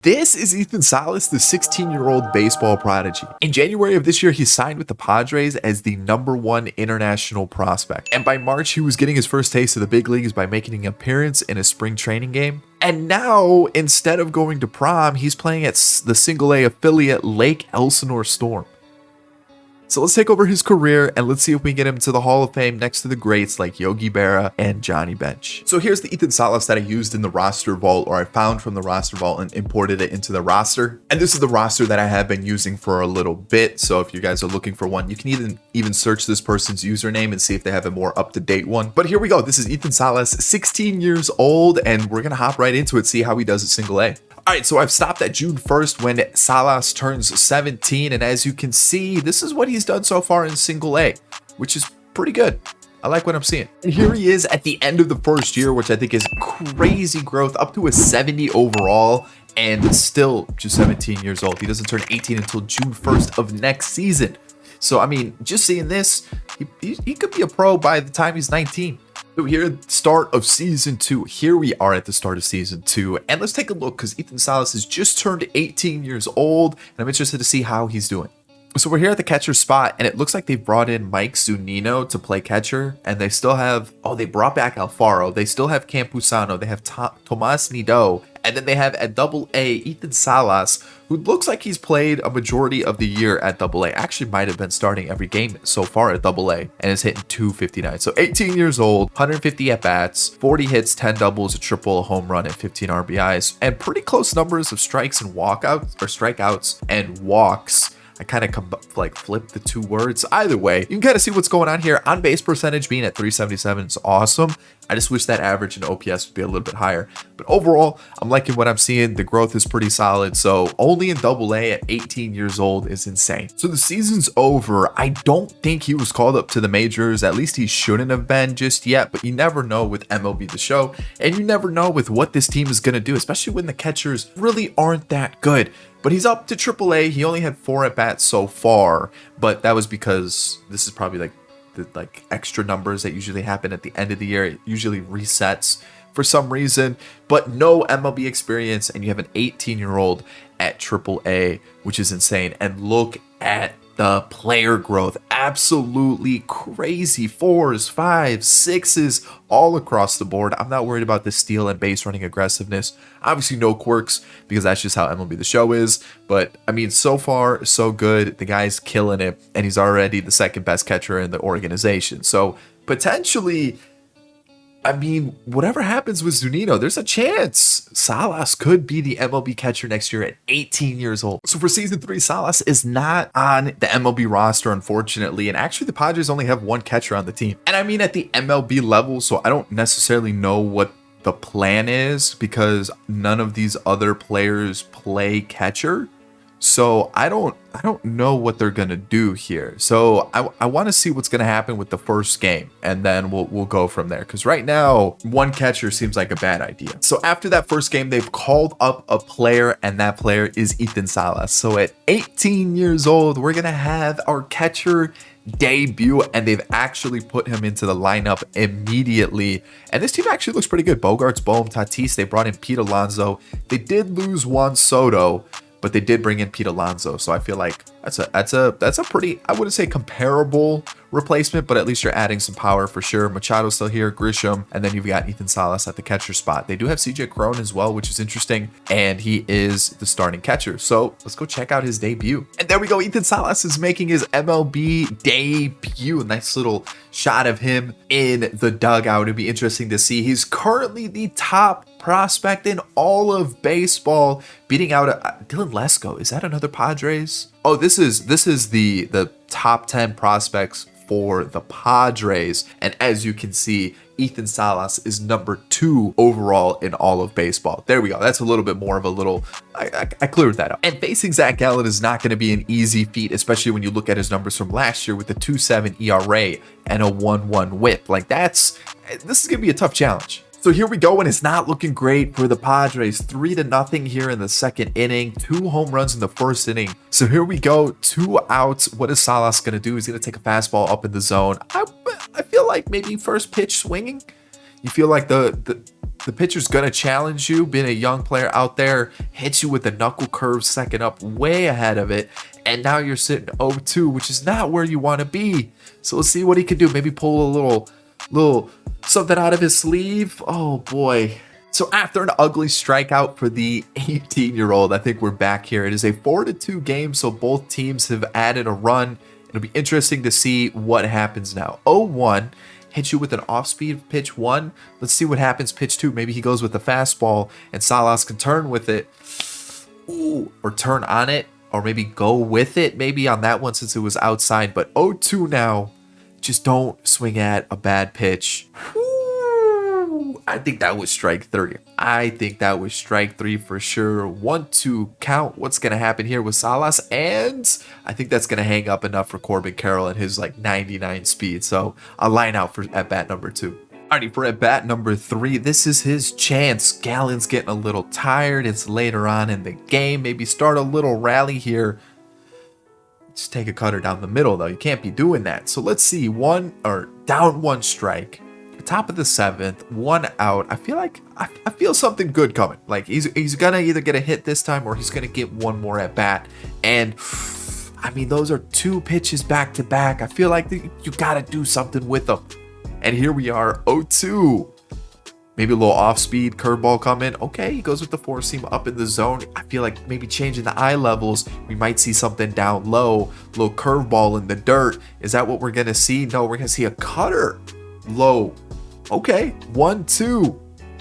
This is Ethan Salas, the 16-year-old baseball prodigy. In January of this year, he signed with the Padres as the #1 international prospect. And by March, he was getting his first taste of the big leagues by making an appearance in a spring training game. And now, instead of going to prom, he's playing at the Single-A affiliate Lake Elsinore Storm. So let's take over his career and let's see if we can get him to the Hall of Fame next to the greats like Yogi Berra and Johnny Bench. So here's the Ethan Salas that I used in the roster vault, or I found from the roster vault and imported it into the roster. And this is the roster that I have been using for a little bit. So if you guys are looking for one, you can even search this person's username and see if they have a more up-to-date one. But here we go. This is Ethan Salas, 16 years old, and we're going to hop right into it, see how he does at Single-A. All right, so I've stopped at June 1st when Salas turns 17, and as you can see, this is what he's done so far in Single-A, which is pretty good. I like what I'm seeing. And here he is at the end of the first year, which I think is crazy growth, up to a 70 overall, and still just 17 years old. He doesn't turn 18 until June 1st of next season. So, I mean, just seeing this, he could be a pro by the time he's 19. So here at the start of season 2, here we are at the start of season 2, and let's take a look because Ethan Salas has just turned 18 years old, and I'm interested to see how he's doing. So we're here at the catcher spot, and it looks like they brought in Mike Zunino to play catcher, and they still have, they brought back Alfaro, they still have Campusano, they have Tomas Nido, and then they have at Double-A Ethan Salas, who looks like he's played a majority of the year at Double-A. Actually might have been starting every game so far at Double-A and is hitting 259. So 18 years old, 150 at-bats, 40 hits, 10 doubles, a triple, a home run, and 15 RBIs, and pretty close numbers of strikes and strikeouts and walks. I kind of flip the two words. Either way, you can kind of see what's going on here. On base percentage being at 377 is awesome. I just wish that average in OPS would be a little bit higher. But overall, I'm liking what I'm seeing. The growth is pretty solid. So only in Double-A at 18 years old is insane. So the season's over. I don't think he was called up to the majors. At least he shouldn't have been just yet. But you never know with MLB The Show. And you never know with what this team is going to do, especially when the catchers really aren't that good. But he's up to Triple-A. He only had 4 at-bats so far, but that was because this is probably the extra numbers that usually happen at the end of the year. It usually resets for some reason, but no MLB experience, and you have an 18-year-old at Triple-A, which is insane. And look at the player growth. Absolutely crazy. 4s, 5s, 6s, all across the board. I'm not worried about the steal and base running aggressiveness. Obviously no quirks because that's just how MLB The Show is. But I mean, so far, so good. The guy's killing it, and he's already the second best catcher in the organization. So potentially, I mean, whatever happens with Zunino, there's a chance Salas could be the MLB catcher next year at 18 years old. So for season 3, Salas is not on the MLB roster, unfortunately. And actually, the Padres only have 1 catcher on the team. And I mean, at the MLB level, so I don't necessarily know what the plan is because none of these other players play catcher. So I don't know what they're gonna do here. So I want to see what's gonna happen with the first game, and then we'll go from there. Because right now, 1 catcher seems like a bad idea. So after that first game, they've called up a player, and that player is Ethan Salas. So at 18 years old, we're gonna have our catcher debut, and they've actually put him into the lineup immediately. And this team actually looks pretty good. Bogarts, Bohm, Tatis. They brought in Pete Alonso. They did lose Juan Soto, but they did bring in Pete Alonso, so I feel like that's a pretty, I wouldn't say comparable replacement, but at least you're adding some power for sure. Machado's still here, Grisham, and then you've got Ethan Salas at the catcher spot. They do have CJ Cron as well, which is interesting, and he is the starting catcher. So let's go check out his debut. And there we go. Ethan Salas is making his MLB debut. A nice little shot of him in the dugout. It'd be interesting to see. He's currently the top prospect in all of baseball, beating out Dylan Lesko. Is that another Padres? Oh, this is the top 10 prospects for the Padres, and as you can see, Ethan Salas is number 2 overall in all of baseball. There we go. That's a little bit more of a little, I cleared that up. And facing Zach Gallen is not going to be an easy feat, especially when you look at his numbers from last year with a 2.7 ERA and a 1.1 WHIP. Like this is going to be a tough challenge. So here we go, and it's not looking great for the Padres. 3-0 here in the second inning, 2 home runs in the first inning. So here we go, 2 outs. What is Salas going to do? He's going to take a fastball up in the zone. I feel like maybe first pitch swinging. You feel like the The pitcher's gonna challenge you, being a young player out there, hits you with a knuckle curve second up way ahead of it, and now you're sitting 0-2, which is not where you want to be. So let's see what he can do. Maybe pull a little something out of his sleeve. Oh boy. So after an ugly strikeout for the 18-year-old, I think we're back here. It is a 4-2 game, so both teams have added a run. It'll be interesting to see what happens now. 0-1. Hits you with an off-speed pitch 1. Let's see what happens pitch 2. Maybe he goes with the fastball and Salas can turn with it. Ooh, or turn on it, or maybe go with it maybe on that one since it was outside. But 0-2 now. Just don't swing at a bad pitch. Ooh, I think that was strike 3. I think that was strike 3 for sure. 1-2 count. What's going to happen here with Salas? And I think that's going to hang up enough for Corbin Carroll and his like 99 speed. So a line out for at bat number 2. Alrighty, for at bat number 3, this is his chance. Gallen's getting a little tired. It's later on in the game. Maybe start a little rally here. Just take a cutter down the middle though. You can't be doing that. So let's see. Down 1 strike. Top of the 7th, 1 out. I feel like I feel something good coming. Like he's gonna either get a hit this time or he's gonna get one more at bat. And I mean, those are 2 pitches back to back. I feel like you gotta do something with them. And here we are, 0-2. Maybe a little off-speed curveball coming. Okay, he goes with the 4-seam up in the zone. I feel like maybe changing the eye levels. We might see something down low. Little curveball in the dirt. Is that what we're gonna see? No, we're gonna see a cutter low. Okay, 1-2.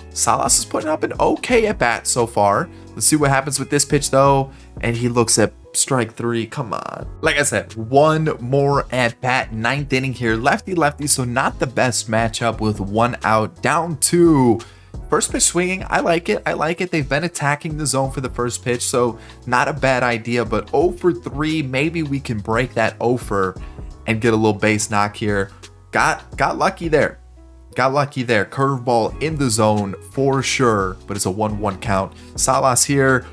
Salas is putting up an okay at bat so far. Let's see what happens with this pitch though. And he looks at strike 3. Come on. Like I said, 1 more at bat. 9th inning here. Lefty, so not the best matchup with 1 out. Down 2. First pitch swinging. I like it. They've been attacking the zone for the first pitch, so not a bad idea. But 0 for 3. Maybe we can break that 0 for and get a little base knock here. Got lucky there. Curveball in the zone for sure, but it's a 1-1 count. Salas here.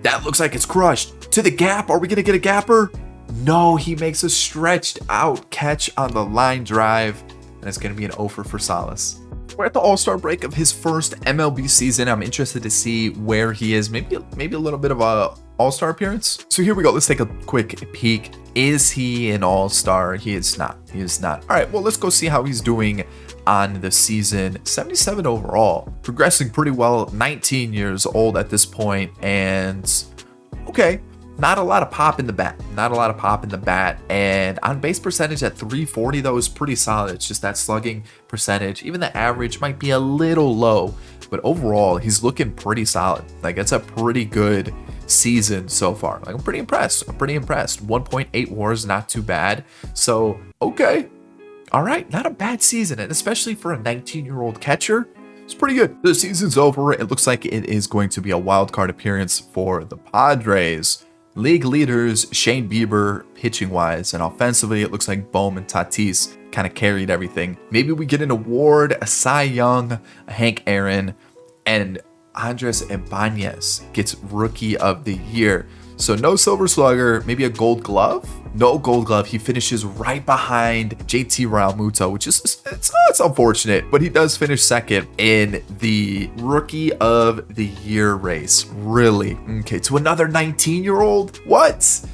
That looks like it's crushed. To the gap. Are we going to get a gapper? No, he makes a stretched out catch on the line drive, and it's going to be an 0 for Salas. We're at the All-Star break of his first MLB season. I'm interested to see where he is. Maybe a little bit of a All-Star appearance. So here we go. Let's take a quick peek. Is he an All-Star? He is not. All right, well, let's go see how he's doing on the season. 77 overall. Progressing pretty well. 19 years old at this point. And okay, not a lot of pop in the bat. And on base percentage at 340 though is pretty solid. It's just that slugging percentage. Even the average might be a little low, but overall he's looking pretty solid. Like it's a pretty good season so far. Like I'm pretty impressed. 1.8 WARs, not too bad. So okay, all right, not a bad season, and especially for a 19-year-old catcher, it's pretty good. The season's over. It looks like it is going to be a wild card appearance for the Padres. League leaders Shane Bieber pitching wise, and offensively it looks like Bohm and Tatis kind of carried everything. Maybe we get an award, a Cy Young, a Hank Aaron, and Andres Ibanez gets Rookie of the Year. So no Silver Slugger, maybe a Gold Glove? No Gold Glove. He finishes right behind JT Realmuto, which is it's unfortunate, but he does finish second in the Rookie of the Year race. Really? Okay, to another 19-year-old? What?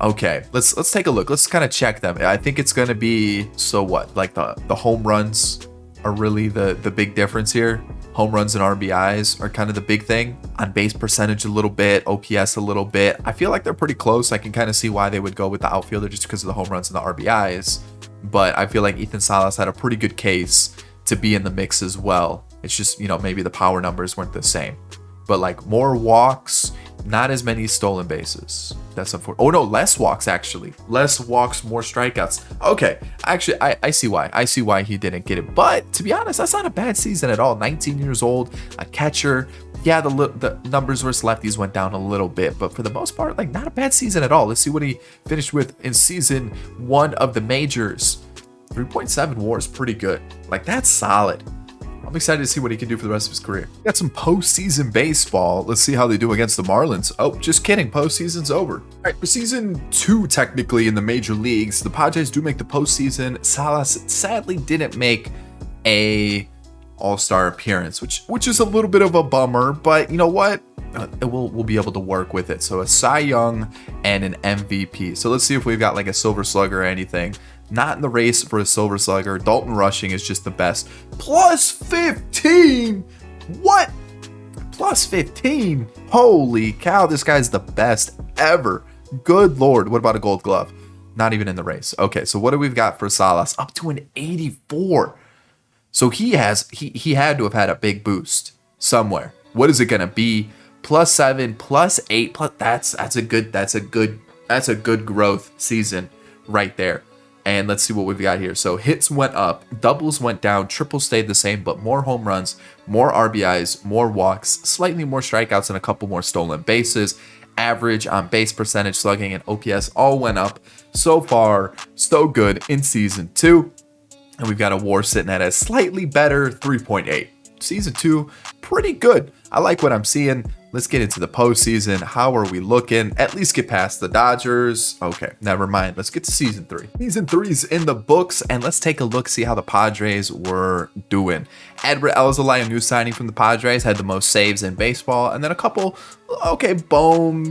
Okay, let's take a look. Let's kind of check them. I think it's gonna be, so what? Like the home runs are really the big difference here. Home runs and RBIs are kind of the big thing. On base percentage a little bit, OPS a little bit. I feel like they're pretty close. I can kind of see why they would go with the outfielder just because of the home runs and the RBIs. But I feel like Ethan Salas had a pretty good case to be in the mix as well. It's just, maybe the power numbers weren't the same. But like more walks, not as many stolen bases. That's unfortunate. Oh no, less walks actually. Less walks, more strikeouts. Okay, actually, I see why. I see why he didn't get it. But to be honest, that's not a bad season at all. 19 years old, a catcher. Yeah, the numbers versus lefties went down a little bit, but for the most part, like not a bad season at all. Let's see what he finished with in season 1 of the majors. 3.7 WAR is pretty good. Like that's solid. I'm excited to see what he can do for the rest of his career. Got some postseason baseball. Let's see how they do against the Marlins. Oh, just kidding. Postseason's over. All right, for season 2, technically in the major leagues, the Padres do make the postseason. Salas sadly didn't make a All-Star appearance, which is a little bit of a bummer, but you know what? We'll be able to work with it. So a Cy Young and an MVP. So let's see if we've got like a Silver Slugger or anything. Not in the race for a Silver Slugger. Dalton Rushing is just the best. Plus 15. What? Plus 15. Holy cow, this guy's the best ever. Good Lord. What about a Gold Glove? Not even in the race. Okay, so what do we've got for Salas? Up to an 84. So he had to have had a big boost somewhere. What is it gonna be? Plus 7, plus 8, plus that's a good growth season right there. And let's see what we've got here. So hits went up, doubles went down, triples stayed the same, but more home runs, more RBIs, more walks, slightly more strikeouts, and a couple more stolen bases. Average on base percentage, slugging, and OPS all went up. So far, so good in season 2. And we've got a WAR sitting at a slightly better 3.8. Season 2, pretty good. I like what I'm seeing. Let's get into the postseason. How are we looking? At least get past the Dodgers. Okay, never mind. Let's get to season 3. Season 3 is in the books, and let's take a look, see how the Padres were doing. Edward Alzolay, a new signing from the Padres, had the most saves in baseball, and then a couple, okay, Bogarts,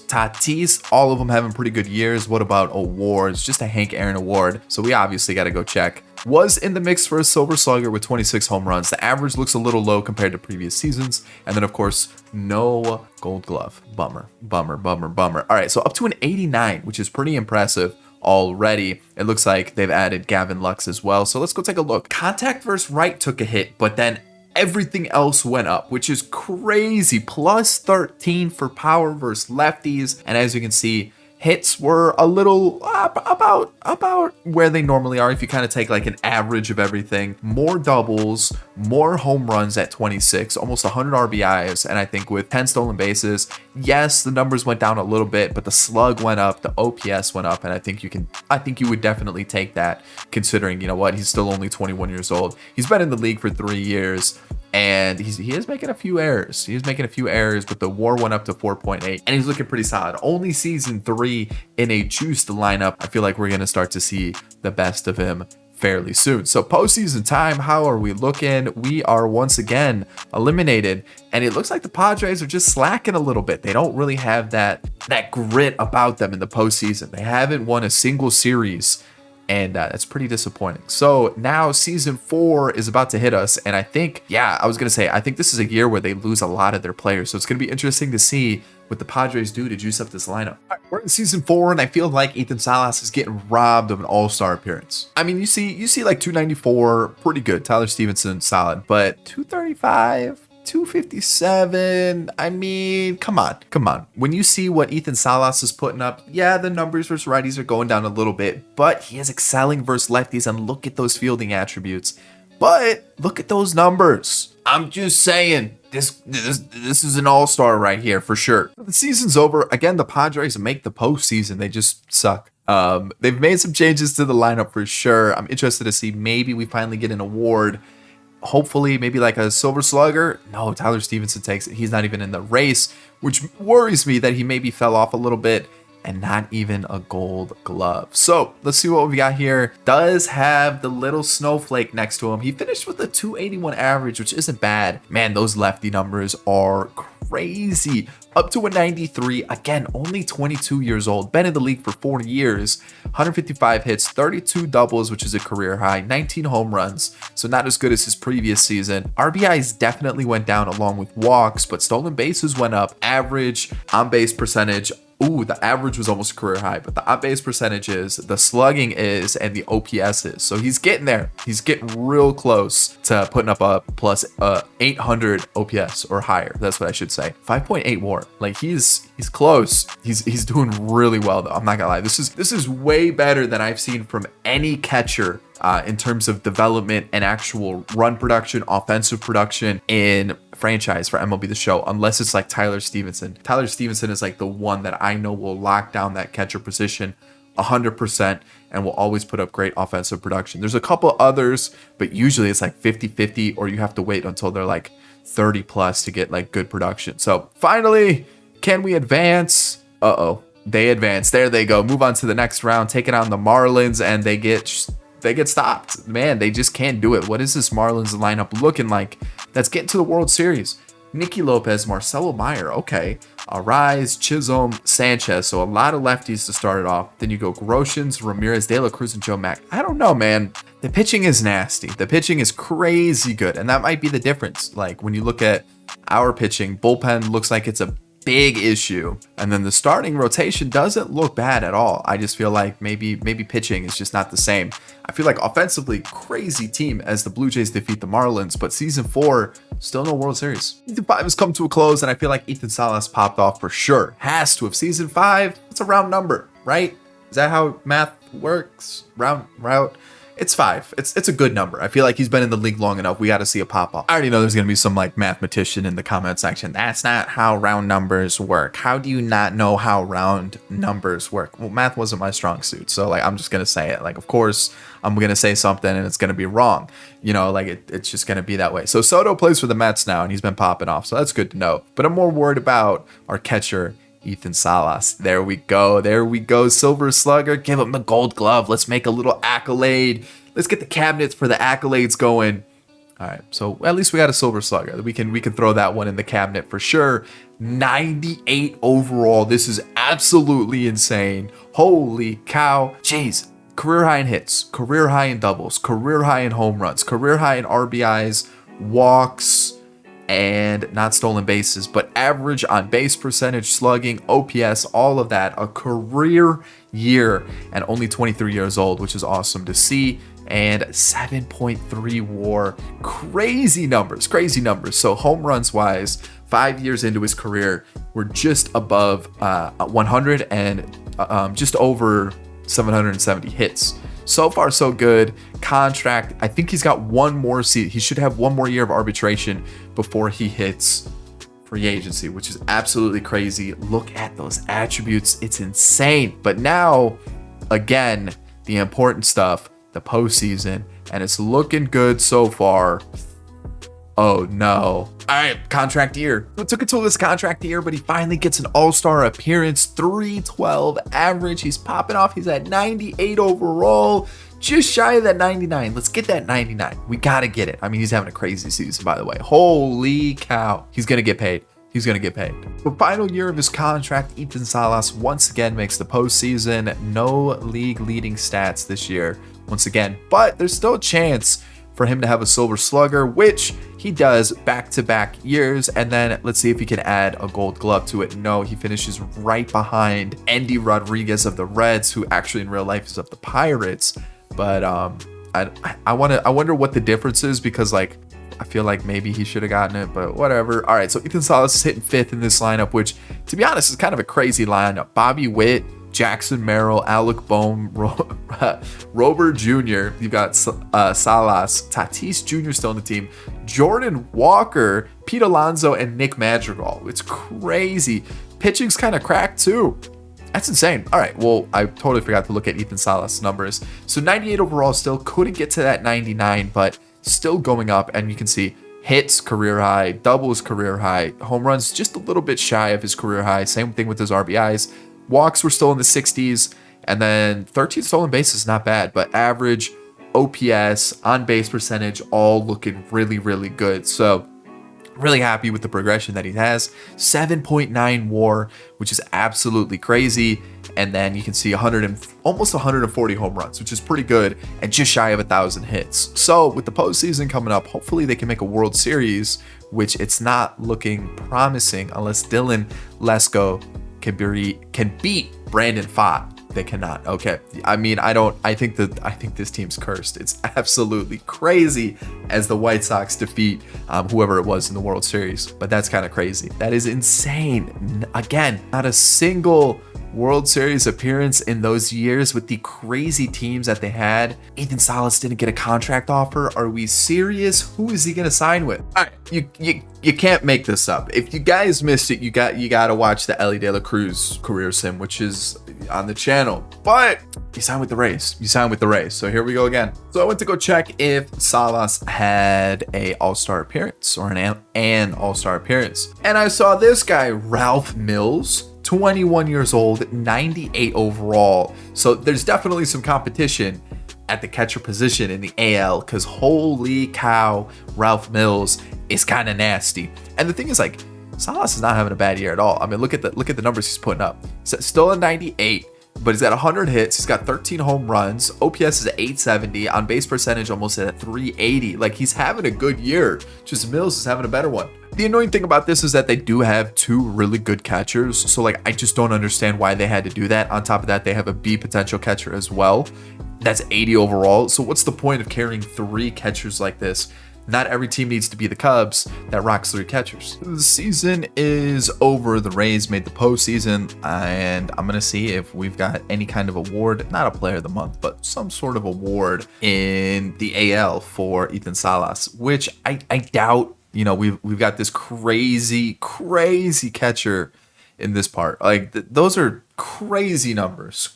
Tatis, all of them having pretty good years. What about awards? Just a Hank Aaron award. So we obviously got to go check. Was in the mix for a Silver Slugger with 26 home runs. The average looks a little low compared to previous seasons. And then, of course, no Gold Glove. Bummer. All right, so up to an 89, which is pretty impressive already. It looks like they've added Gavin Lux as well. So let's go take a look. Contact versus right took a hit, but then everything else went up, which is crazy. Plus 13 for power versus lefties. And as you can see, hits were a little about where they normally are if you kind of take like an average of everything. More doubles, more home runs at 26, almost 100 RBIs, and I think with 10 stolen bases, yes, the numbers went down a little bit, but the slug went up, the OPS went up, and I think you would definitely take that, considering, you know what, he's still only 21 years old. He's been in the league for 3 years. And he is making a few errors. But the WAR went up to 4.8, and he's looking pretty solid. Only season 3 in a juiced lineup. I feel like we're gonna start to see the best of him fairly soon. So postseason time, how are we looking? We are once again eliminated, and it looks like the Padres are just slacking a little bit. They don't really have that grit about them in the postseason. They haven't won a single series. And that's pretty disappointing. So now season 4 is about to hit us. And I think, I think this is a year where they lose a lot of their players. So it's going to be interesting to see what the Padres do to juice up this lineup. All right, we're in season 4, and I feel like Ethan Salas is getting robbed of an all-star appearance. I mean, you see like 294, pretty good. Tyler Stevenson, solid. But 235... 257. I mean, come on. When you see what Ethan Salas is putting up, the numbers versus righties are going down a little bit, but he is excelling versus lefties, and look at those fielding attributes. But look at those numbers. I'm just saying, this is an all-star right here for sure. The season's over. Again, the Padres make the postseason. They just suck. They've made some changes to the lineup for sure. I'm interested to see, maybe we finally get an award. Hopefully, maybe like a Silver Slugger. No, Tyler Stevenson takes it. He's not even in the race, which worries me that he maybe fell off a little bit, and not even a Gold Glove. So let's see what we got here. Does have the little snowflake next to him. He finished with a 281 average, which isn't bad. Man, those lefty numbers are crazy. Up to a 93. Again, only 22 years old. Been in the league for 4 years. 155 hits, 32 doubles, which is a career high. 19 home runs. So not as good as his previous season. RBIs definitely went down along with walks, but stolen bases went up. Average on base percentage. Ooh, the average was almost career high, but the on-base percentage is, the slugging is, and the OPS is. So he's getting there. He's getting real close to putting up a plus 800 OPS or higher. That's what I should say. 5.8 WAR. Like he's close. He's doing really well though. I'm not gonna lie. This is way better than I've seen from any catcher in terms of development and actual run production, offensive production in franchise for MLB The Show, unless it's like Tyler Stevenson. Tyler Stevenson is like the one that I know will lock down that catcher position 100% and will always put up great offensive production. There's a couple others, but usually it's like 50-50, or you have to wait until they're like 30 plus to get like good production. So finally, can we advance? They advance. There they go. Move on to the next round, taking on the Marlins, and they get they get stopped. Man, they just can't do it. What is this Marlins lineup looking like? That's getting to the World Series. Nicky Lopez, Marcelo Meyer, okay. Arise, Chisholm, Sanchez. So a lot of lefties to start it off. Then you go Groshans, Ramirez, De La Cruz, and Joe Mack. I don't know, man. The pitching is nasty. The pitching is crazy good. And that might be the difference. Like when you look at our pitching, bullpen looks like it's a big issue. And then the starting rotation doesn't look bad at all. I just feel like maybe pitching is just not the same. I feel like offensively, crazy team as the Blue Jays defeat the Marlins, but season 4, still no World Series. Season 5 has come to a close, and I feel like Ethan Salas popped off for sure. Has to have. Season 5, it's a round number, right? Is that how math works? Route? It's 5. It's a good number. I feel like he's been in the league long enough. We got to see a pop off. I already know there's going to be some like mathematician in the comment section. That's not how round numbers work. How do you not know how round numbers work? Well, math wasn't my strong suit. So like, I'm just going to say it. Like, of course, I'm going to say something and it's going to be wrong. You know, like it's just going to be that way. So Soto plays for the Mets now and he's been popping off. So that's good to know. But I'm more worried about our catcher, Ethan Salas. There we go. Silver Slugger. Give him the gold glove. Let's make a little accolade. Let's get the cabinets for the accolades going. All right. So at least we got a Silver Slugger. We can throw that one in the cabinet for sure. 98 overall. This is absolutely insane. Holy cow. Jeez. Career high in hits, career high in doubles, career high in home runs, career high in RBIs, walks, and not stolen bases, but average on base percentage, slugging, OPS, all of that, a career year, and only 23 years old, which is awesome to see. And 7.3 WAR, crazy numbers. So home runs wise, 5 years into his career, we're just above 100 and just over 770 hits. So far, so good. Contract, I think he's got one more season. He should have one more year of arbitration before he hits free agency, which is absolutely crazy. Look at those attributes. It's insane. But now, again, the important stuff, the postseason, and it's looking good so far. Oh no. All right, contract year. It took until this contract year, but he finally gets an all-star appearance, 312 average. He's popping off. He's at 98 overall, just shy of that 99. Let's get that 99. We got to get it. I mean, he's having a crazy season, by the way. Holy cow. He's going to get paid. The final year of his contract, Ethan Salas once again makes the postseason. No league leading stats this year, once again, but there's still a chance for him to have a Silver Slugger, which he does back-to-back years. And then let's see if he can add a gold glove to it. No, he finishes right behind Andy Rodriguez of the Reds, who actually in real life is of the Pirates. But I wonder what the difference is, because like I feel like maybe he should have gotten it, but whatever. All right, so Ethan Salas is hitting 5th in this lineup, which to be honest is kind of a crazy lineup. Bobby Witt, Jackson Merrill, Alec Bohm, Robert Jr. You've got Salas, Tatis Jr. still on the team, Jordan Walker, Pete Alonso, and Nick Madrigal. It's crazy. Pitching's kind of cracked too. That's insane. All right, well, I totally forgot to look at Ethan Salas' numbers. So 98 overall, still couldn't get to that 99, but still going up. And you can see hits career high, doubles career high, home runs just a little bit shy of his career high. Same thing with his RBIs. Walks were still in the 60s, and then 13 stolen bases, not bad, but average, OPS, on base percentage, all looking really, really good. So really happy with the progression that he has. 7.9 WAR, which is absolutely crazy. And then you can see almost 140 home runs, which is pretty good, and just shy of 1,000 hits. So with the postseason coming up, hopefully they can make a World Series, which it's not looking promising unless Dylan Lesko can beat Brandon Pfaadt. They cannot. Okay. I mean, I think this team's cursed. It's absolutely crazy as the White Sox defeat whoever it was in the World Series. But that's kind of crazy. That is insane. Again, not a single World Series appearance in those years with the crazy teams that they had. Ethan Salas didn't get a contract offer. Are we serious? Who is he going to sign with? All right, you can't make this up. If you guys missed it, you got to watch the Ellie De La Cruz career sim, which is on the channel. But you signed with the Rays. So here we go again. So I went to go check if Salas had a All-Star appearance or an All-Star appearance, and I saw this guy, Ralph Mills. 21 years old, 98 overall. So there's definitely some competition, at the catcher position in the AL, because holy cow, Ralph Mills is kind of nasty. And the thing is, like, Salas is not having a bad year at all. I mean, look at the numbers he's putting up. So still a 98, but he's got 100 hits. He's got 13 home runs. OPS is at 870. On base percentage almost at 380. Like, he's having a good year. Just Mills is having a better one. The annoying thing about this is that they do have two really good catchers. So, like, I just don't understand why they had to do that. On top of that, they have a B potential catcher as well. That's 80 overall. So what's the point of carrying 3 catchers like this? Not every team needs to be the Cubs that rocks 3 catchers. The season is over. The Rays made the postseason, and I'm going to see if we've got any kind of award, not a player of the month, but some sort of award in the AL for Ethan Salas, which I doubt. You know, we've got this crazy catcher in this part. Like, those are crazy numbers.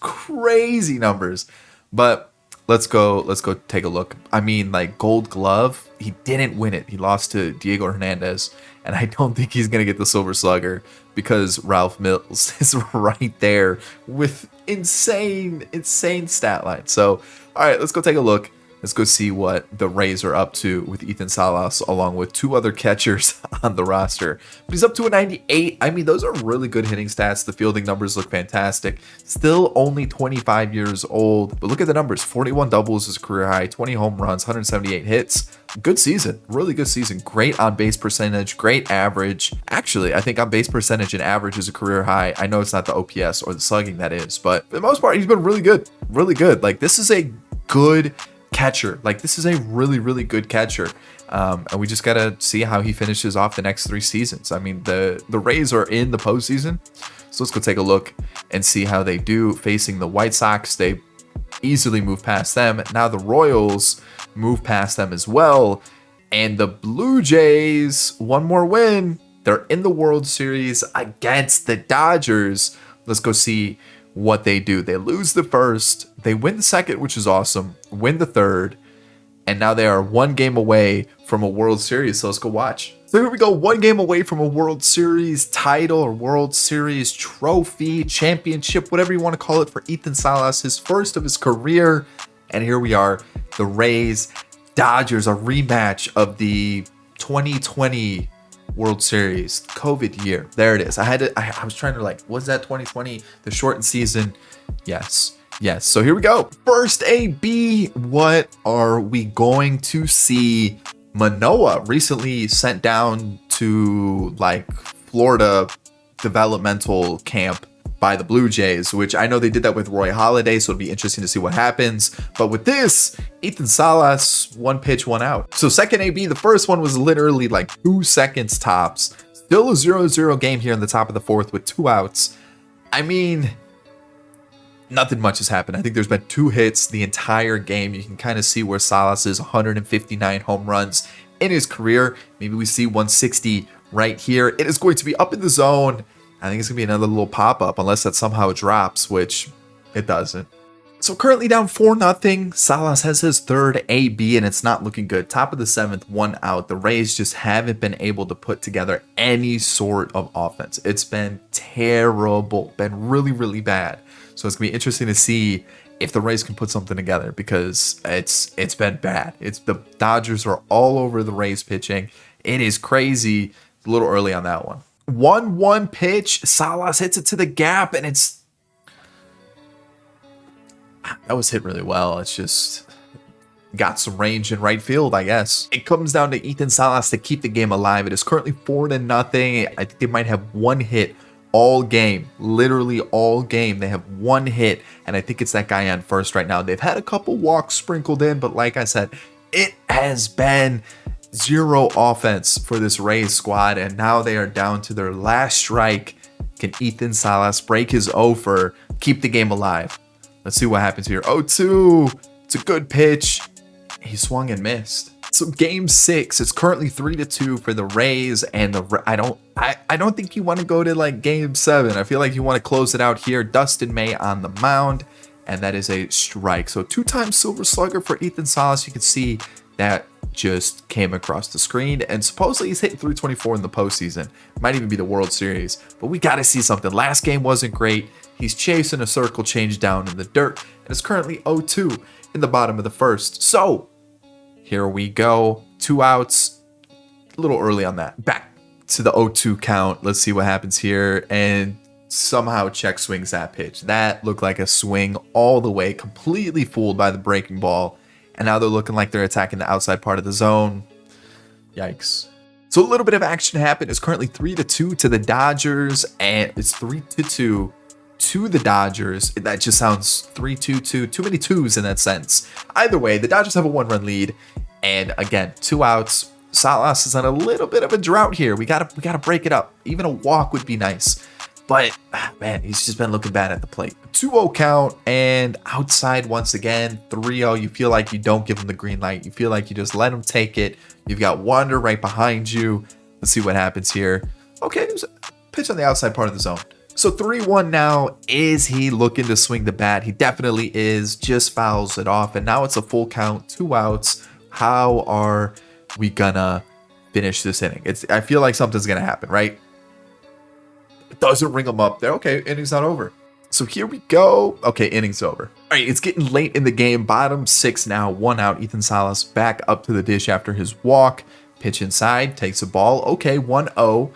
But let's go take a look. I mean, like, Gold Glove, he didn't win it. He lost to Diego Hernandez, and I don't think he's going to get the Silver Slugger because Ralph Mills is right there with insane stat line. So, all right, let's go take a look. Let's go see what the Rays are up to with Ethan Salas, along with 2 other catchers on the roster. But he's up to a 98. I mean, those are really good hitting stats. The fielding numbers look fantastic. Still only 25 years old. But look at the numbers. 41 doubles is a career high. 20 home runs. 178 hits. Good season. Really good season. Great on-base percentage. Great average. Actually, I think on-base percentage and average is a career high. I know it's not the OPS or the slugging that is. But for the most part, he's been really good. Really good. Like, this is a good catcher. Like, this is a really good catcher, and we just gotta see how he finishes off the next 3 seasons. I mean, the Rays are in the postseason, so let's go take a look and see how they do facing the White Sox. They easily move past them. Now the Royals move past them as well, and the Blue Jays, one more win, they're in the World Series against the Dodgers. Let's go see what they do. They lose the first, they win the second, which is awesome, win the third, and now they are 1 game away from a World Series. So let's go watch. So here we go, 1 game away from a World Series title or World Series trophy, championship, whatever you want to call it, for Ethan Salas, his first of his career. And here we are, the Rays Dodgers, a rematch of the 2020 World Series COVID year. There it is. I was trying to, like, was that 2020, the shortened season? Yes. So here we go. First AB, what are we going to see? Manoah recently sent down to, like, Florida developmental camp by the Blue Jays, which I know they did that with Roy Halladay, so it'll be interesting to see what happens. But with this, Ethan Salas, 1 pitch, 1 out. So second AB, the first one was literally like 2 seconds tops. Still a 0-0 game here in the top of the 4th with 2 outs. I mean, nothing much has happened. I think there's been 2 hits the entire game. You can kind of see where Salas is 159 home runs in his career. Maybe we see 160 right here. It is going to be up in the zone. I think it's going to be another little pop-up unless that somehow drops, which it doesn't. So currently down 4-0. Salas has his 3rd AB, and it's not looking good. Top of the 7th, 1 out. The Rays just haven't been able to put together any sort of offense. It's been terrible. Been really bad. So it's going to be interesting to see if the Rays can put something together, because it's been bad. The Dodgers are all over the Rays pitching. It is crazy. A little early on that one. 1-1 pitch. Salas hits it to the gap, and that was hit really well. It's just got some range in right field, I guess. It comes down to Ethan Salas to keep the game alive. It is currently 4-0. I think they might have 1 hit all game, literally all game. They have 1 hit, and I think it's that guy on first right now. They've had a couple walks sprinkled in, but like I said, it has been 0 offense for this Rays squad, and now they are down to their last strike. Can Ethan Salas break his over, keep the game alive? Let's see what happens here. 0-2. It's a good pitch. He swung and missed. So game 6, it's currently 3-2 for the Rays, and I don't think you want to go to like game 7. I feel like you want to close it out here. Dustin May on the mound, and that is a strike. So 2-time Silver Slugger for Ethan Salas. You can see that just came across the screen, and supposedly he's hitting 324 in the postseason. Might even be the World Series, but we got to see something. Last game wasn't great. He's chasing a circle change down in the dirt, and it's currently 0-2 in the bottom of the first. So here we go. 2 outs. A little early on that. Back to the 0-2 count. Let's see what happens here. And somehow check swings that pitch. That looked like a swing all the way, completely fooled by the breaking ball. And now they're looking like they're attacking the outside part of the zone. Yikes. So a little bit of action happened. It's currently 3-2 to the Dodgers, and it's 3-2 to the Dodgers. That just sounds 3-2-2. Too many twos in that sense. Either way, the Dodgers have a 1-run lead. And again, 2 outs. Salas is on a little bit of a drought here. We gotta break it up. Even a walk would be nice. But, man, he's just been looking bad at the plate. 2-0 count, and outside once again, 3-0. You feel like you don't give him the green light. You feel like you just let him take it. You've got Wander right behind you. Let's see what happens here. Okay, there's a pitch on the outside part of the zone. So 3-1 now. Is he looking to swing the bat? He definitely is. Just fouls it off, and now it's a full count, 2 outs. How are we gonna finish this inning? I feel like something's gonna happen, right? It doesn't ring them up there. Okay, inning's not over. So here we go. Okay, inning's over. All right, it's getting late in the game. Bottom 6 now, 1 out. Ethan Salas back up to the dish after his walk. Pitch inside, takes a ball. Okay, 1-0.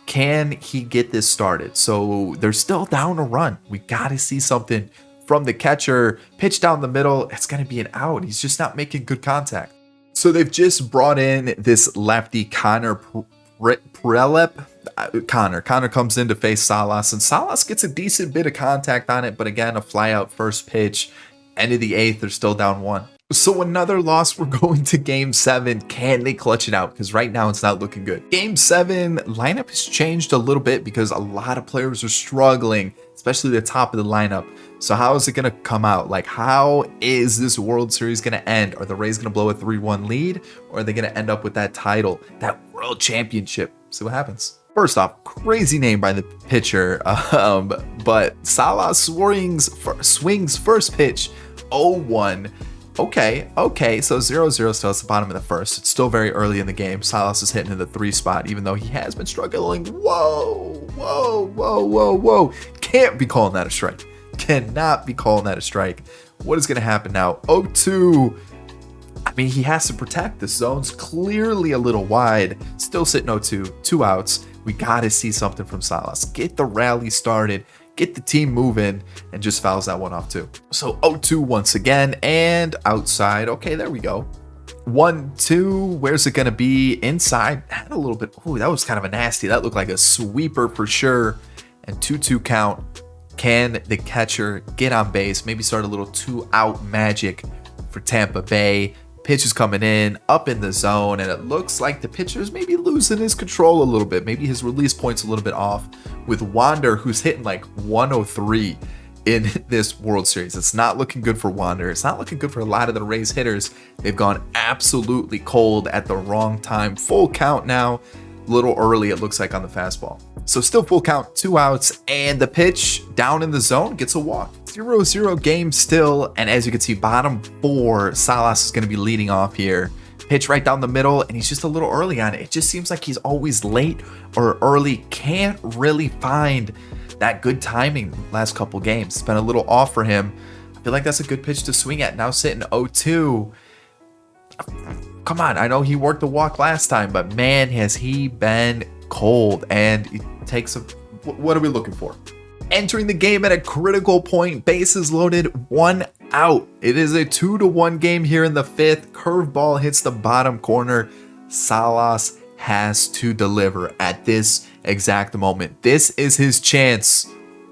Can he get this started? So they're still down a run. We got to see something from the catcher. Pitch down the middle. It's going to be an out. He's just not making good contact. So they've just brought in this lefty, Connor Prelep. Connor comes in to face Salas, and Salas gets a decent bit of contact on it, but again, a fly out first pitch. End of the 8th, they're still down 1. So another loss. We're going to game 7. Can they clutch it out? Because right now it's not looking good. Game 7, lineup has changed a little bit because a lot of players are struggling, especially the top of the lineup. So how is it going to come out? Like, how is this World Series going to end? Are the Rays going to blow a 3-1 lead, or are they going to end up with that title, that World Championship? See what happens. First off, crazy name by the pitcher, but Salas swings first pitch, 0-1. Okay, so 0-0 still at the bottom of the first. It's still very early in the game. Salas is hitting in the 3 spot, even though he has been struggling. Whoa. Can't be calling that a strike. Cannot be calling that a strike. What is going to happen now? 0-2. I mean, he has to protect. The zone's clearly a little wide. Still sitting 0-2. 2 outs. We got to see something from Salas. Get the rally started. Get the team moving, and just fouls that one off too. So 0-2 once again, and outside. Okay, there we go. 1-2. Where's it going to be? Inside. Had a little bit. Ooh, that was kind of a nasty. That looked like a sweeper for sure. And 2-2 count. Can the catcher get on base? Maybe start a little 2-out magic for Tampa Bay. Pitch is coming in, up in the zone, and it looks like the pitcher is maybe losing his control a little bit. Maybe his release point's a little bit off with Wander, who's hitting like 103 in this World Series. It's not looking good for Wander. It's not looking good for a lot of the Rays hitters. They've gone absolutely cold at the wrong time. Full count now. A little early, it looks like, on the fastball. So still full count, 2 outs, and the pitch down in the zone gets a walk. 0-0 game still, and as you can see, bottom 4, Salas is going to be leading off here. Pitch right down the middle, and he's just a little early on it. It just seems like he's always late or early. Can't really find that good timing last couple games. It's been a little off for him. I feel like that's a good pitch to swing at. Now sitting 0-2. Come on, I know he worked the walk last time, but man, has he been cold. And it takes a... What are we looking for? Entering the game at a critical point, bases loaded, 1 out. It is a 2-1 game here in the 5th. Curveball hits the bottom corner. Salas has to deliver at this exact moment. This is his chance.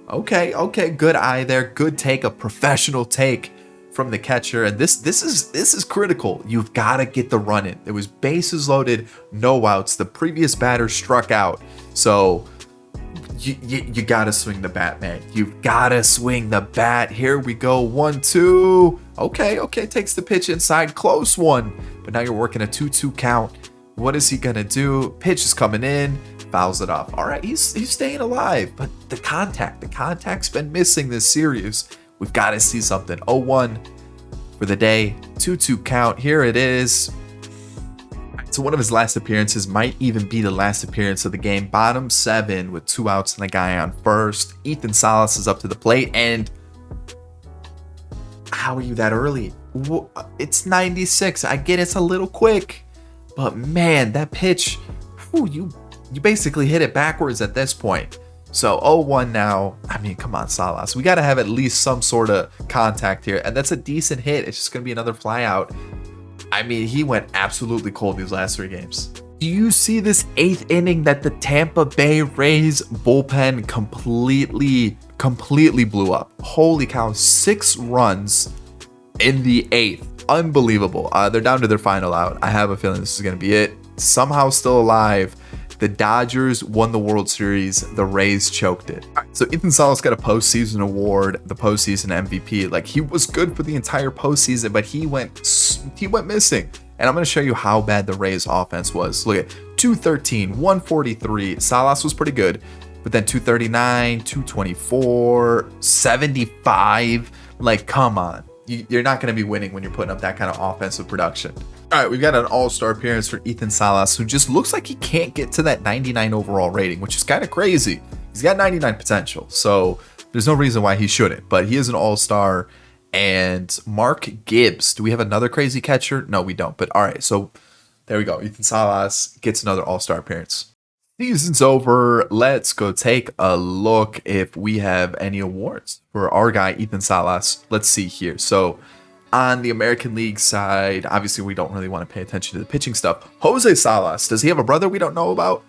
Okay, good eye there. Good take, a professional take from the catcher, and this is critical. You've got to get the run in. It was bases loaded, no outs. The previous batter struck out, so you got to swing the bat, man. You've got to swing the bat. Here we go, 1-2. Okay, takes the pitch inside, close one, but now you're working a 2-2 count. What is he gonna do? Pitch is coming in, fouls it off. All right, he's staying alive, but the contact's been missing this series. We've got to see something. 0-1 for the day. 2-2 count. Here it is. So one of his last appearances might even be the last appearance of the game. Bottom 7 with 2 outs and a guy on first. Ethan Salas is up to the plate, and how are you that early? It's 96. I get it's a little quick, but man, that pitch, you basically hit it backwards at this point. So 0-1 now. I mean, come on, Salas. We got to have at least some sort of contact here, and that's a decent hit. It's just going to be another fly out. I mean, he went absolutely cold these last 3 games. Do you see this 8th inning that the Tampa Bay Rays bullpen completely blew up? Holy cow, 6 runs in the 8th. Unbelievable. They're down to their final out. I have a feeling this is going to be it. Somehow still alive. The Dodgers won the World Series. The Rays choked it. All right, so Ethan Salas got a postseason award, the postseason MVP. Like, he was good for the entire postseason, but he went missing. And I'm going to show you how bad the Rays offense was. Look at 213, 143. Salas was pretty good, but then 239, 224, 75. Like, come on. You're not going to be winning when you're putting up that kind of offensive production. All right, we've got an all-star appearance for Ethan Salas, who just looks like he can't get to that 99 overall rating, which is kind of crazy. He's got 99 potential, so there's no reason why he shouldn't, but he is an all-star. And Mark Gibbs, do we have another crazy catcher? No, we don't, but all right, so there we go. Ethan Salas gets another all-star appearance. Season's over. Let's go take a look if we have any awards for our guy, Ethan Salas. Let's see here. So on the American League side, obviously we don't really want to pay attention to the pitching stuff. Jose Salas, does he have a brother we don't know about?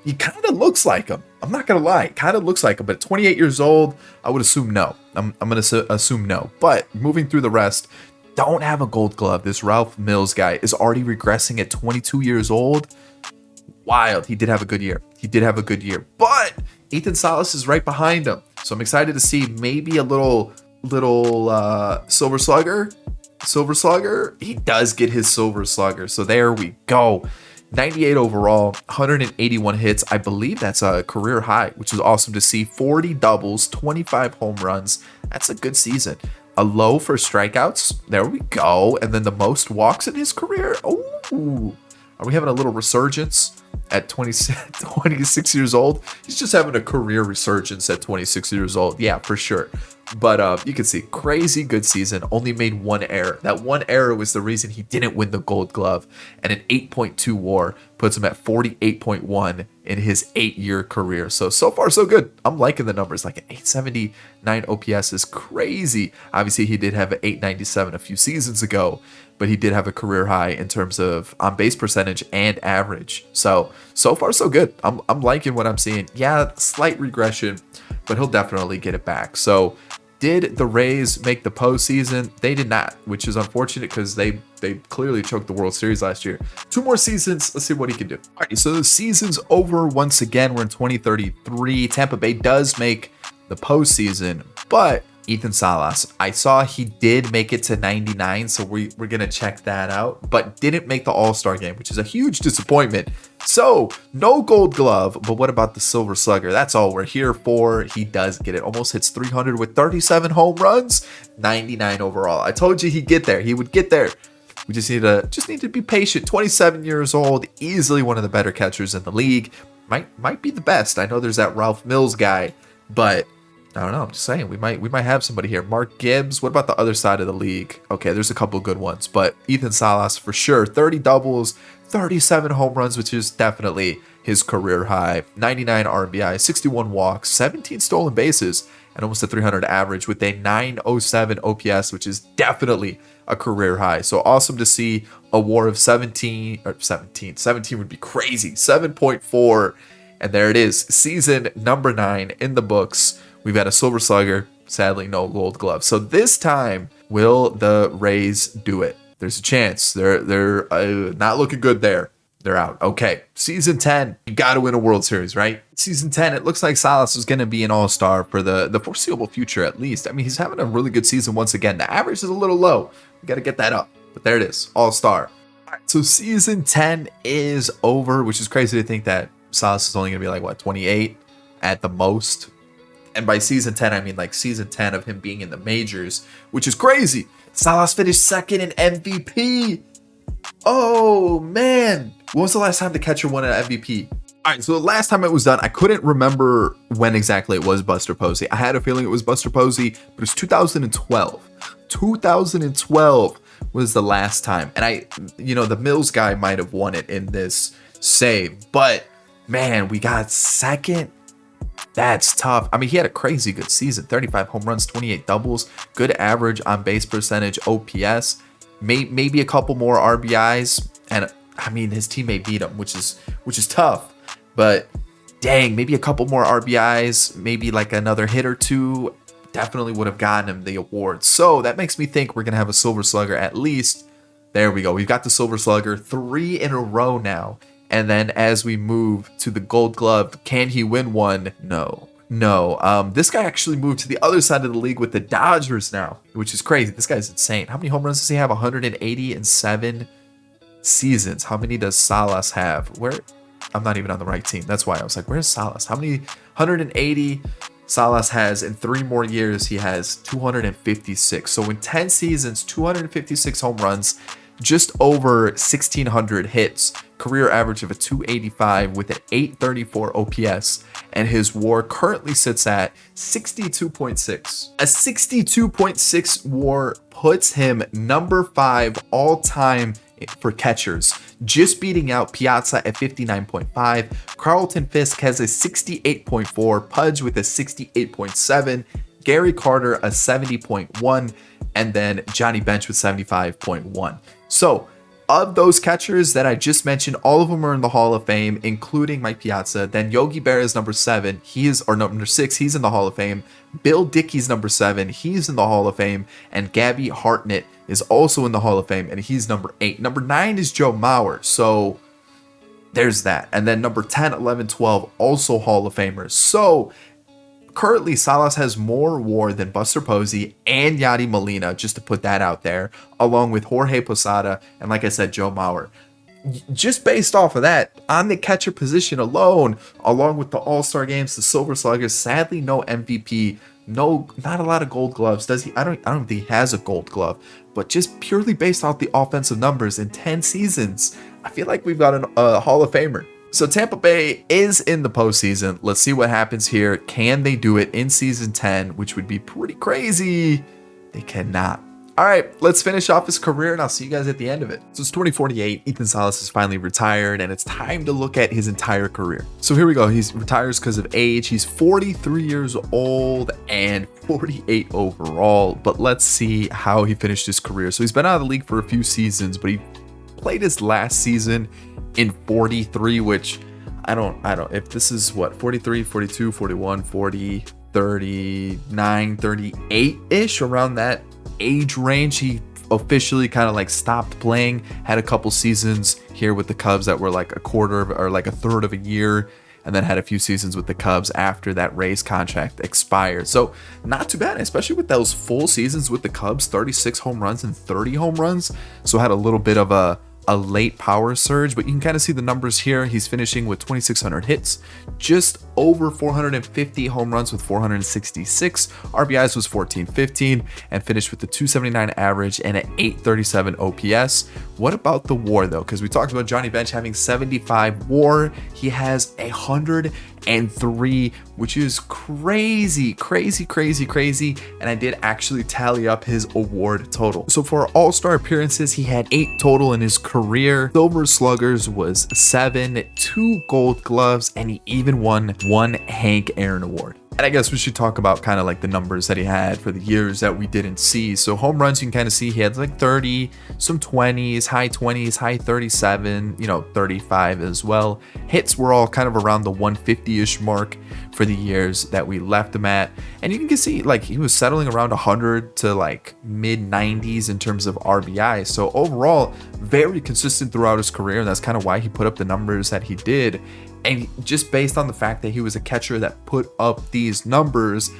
He kind of looks like him. I'm not going to lie. Kind of looks like him, but 28 years old, I would assume no. I'm going to assume no. But moving through the rest, don't have a gold glove. This Ralph Mills guy is already regressing at 22 years old. Wild. He did have a good year. But Ethan Salas is right behind him. So I'm excited to see maybe a little Silver Slugger. He does get his Silver Slugger. So there we go. 98 overall, 181 hits. I believe that's a career high, which is awesome to see. 40 doubles, 25 home runs. That's a good season. A low for strikeouts. There we go. And then the most walks in his career. Oh, are we having a little resurgence at 26 years old? He's just having a career resurgence at 26 years old. Yeah, for sure. But you can see, crazy good season. Only made 1 error. That 1 error was the reason he didn't win the Gold Glove. And an 8.2 WAR puts him at 48.1 in his 8-year career. So far, so good. I'm liking the numbers. Like an 879 OPS is crazy. Obviously, he did have an 897 a few seasons ago, but he did have a career high in terms of on-base percentage and average. So far, so good. I'm liking what I'm seeing. Yeah, slight regression, but he'll definitely get it back. So did the Rays make the postseason? They did not, which is unfortunate because they clearly choked the World Series last year. 2 more seasons. Let's see what he can do. All right, so the season's over once again. We're in 2033. Tampa Bay does make the postseason, but Ethan Salas, I saw he did make it to 99, so we're going to check that out, but didn't make the All-Star game, which is a huge disappointment. So, no Gold Glove, but what about the Silver Slugger? That's all we're here for. He does get it. Almost hits 300 with 37 home runs, 99 overall. I told you he'd get there. He would get there. We just need to be patient. 27 years old, easily one of the better catchers in the league. Might be the best. I know there's that Ralph Mills guy, but I don't know. I'm just saying we might have somebody here. Mark Gibbs. What about the other side of the league? Okay, there's a couple good ones, but Ethan Salas for sure. 30 doubles, 37 home runs, which is definitely his career high. 99 RBI, 61 walks, 17 stolen bases, and almost a 300 average with a 907 OPS, which is definitely a career high. So awesome to see a WAR of 17 would be crazy. 7.4, and there it is. Season number 9 in the books. We've got a Silver Slugger, sadly no Gold Glove. So this time, will the Rays do it? There's a chance. They're not looking good there. They're out. Okay, season 10, you got to win a World Series, right? Season 10, it looks like Salas is going to be an all-star for the foreseeable future at least. I mean, he's having a really good season once again. The average is a little low. We got to get that up. But there it is, all-star. All right, so season 10 is over, which is crazy to think that Salas is only going to be like, what, 28 at the most? And by season 10, I mean like season 10 of him being in the majors, which is crazy. Salas finished second in MVP. Oh, man. When was the last time the catcher won an MVP? All right, so the last time it was done, I couldn't remember when exactly it was Buster Posey. I had a feeling it was Buster Posey, but it was 2012. 2012 was the last time. And the Mills guy might have won it in this save, but man, we got second. That's tough. I mean, he had a crazy good season, 35 home runs, 28 doubles, good average on base percentage, OPS, maybe a couple more RBIs. And I mean, his teammate beat him, which is tough, but dang, maybe a couple more RBIs, maybe like another hit or two, definitely would have gotten him the award. So that makes me think we're going to have a Silver Slugger at least. There we go. We've got the Silver Slugger 3 in a row now. And then as we move to the Gold Glove, can he win one? No. This guy actually moved to the other side of the league with the Dodgers now, which is crazy. This guy's insane. How many home runs does he have? 180 in 7 seasons. How many does Salas have? I'm not even on the right team. That's why I was like, where's Salas? How many? 180 Salas has. In 3 more years, he has 256. So in 10 seasons, 256 home runs, just over 1,600 hits, career average of a 285 with an 834 OPS, and his WAR currently sits at 62.6. A 62.6 WAR puts him number 5 all time for catchers, just beating out Piazza at 59.5. Carlton Fisk has a 68.4, Pudge with a 68.7, Gary Carter a 70.1, and then Johnny Bench with 75.1. So of those catchers that I just mentioned, all of them are in the Hall of Fame, including Mike Piazza. Then Yogi Berra is number 7. Number 6. He's in the Hall of Fame. Bill Dickey's number 7. He's in the Hall of Fame. And Gabby Hartnett is also in the Hall of Fame, and he's number 8. Number 9 is Joe Mauer. So there's that. And then number 10, 11, 12, also Hall of Famers. So currently, Salas has more WAR than Buster Posey and Yadi Molina, just to put that out there, along with Jorge Posada and, like I said, Joe Mauer. Just based off of that, on the catcher position alone, along with the All-Star games, the Silver Sluggers, sadly no MVP, not a lot of Gold Gloves. Does he? I don't think he has a Gold Glove, but just purely based off the offensive numbers in 10 seasons, I feel like we've got a Hall of Famer. So Tampa Bay is in the postseason. Let's see what happens here. Can they do it in season 10, which would be pretty crazy? They cannot. All right, let's finish off his career, and I'll see you guys at the end of it. So it's 2048. Ethan Salas is finally retired, and it's time to look at his entire career. So here we go. He retires because of age. He's 43 years old and 48 overall. But let's see how he finished his career. So he's been out of the league for a few seasons, but he played his last season in 43, which I don't, if this is what, 43, 42, 41, 40, 39, 38-ish, around that age range, he officially kind of like stopped playing, had a couple seasons here with the Cubs that were like a quarter or like a third of a year, and then had a few seasons with the Cubs after that Rays contract expired. So not too bad, especially with those full seasons with the Cubs, 36 home runs and 30 home runs. So had a little bit of a late power surge, but you can kind of see the numbers here. He's finishing with 2,600 hits, just over 450 home runs with 466. RBIs was 1415, and finished with the 279 average and an 837 OPS. What about the WAR though? Because we talked about Johnny Bench having 75 WAR. He has 103, which is crazy. And I did actually tally up his award total. So for All-Star appearances, he had 8 total in his career. Silver Sluggers was 7, 2 Gold Gloves, and he even won 1 Hank Aaron Award. And I guess we should talk about kind of like the numbers that he had for the years that we didn't see. So home runs, you can kind of see he had like 30, some 20s, high 20s, high 37, 35 as well. Hits were all kind of around the 150-ish mark for the years that we left him at. And you can see like he was settling around 100 to like mid 90s in terms of RBI. So overall, very consistent throughout his career. And that's kind of why he put up the numbers that he did. And just based on the fact that he was a catcher that put up these numbers,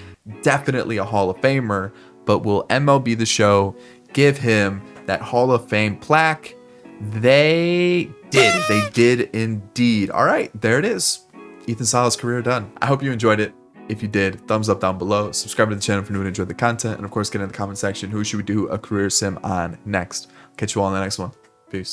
definitely a Hall of Famer. But will MLB The Show give him that Hall of Fame plaque? They did. They did indeed. All right, there it is. Ethan Salas' career done. I hope you enjoyed it. If you did, thumbs up down below. Subscribe to the channel if you're new and enjoyed the content. And of course, get in the comment section. Who should we do a career sim on next? Catch you all in the next one. Peace.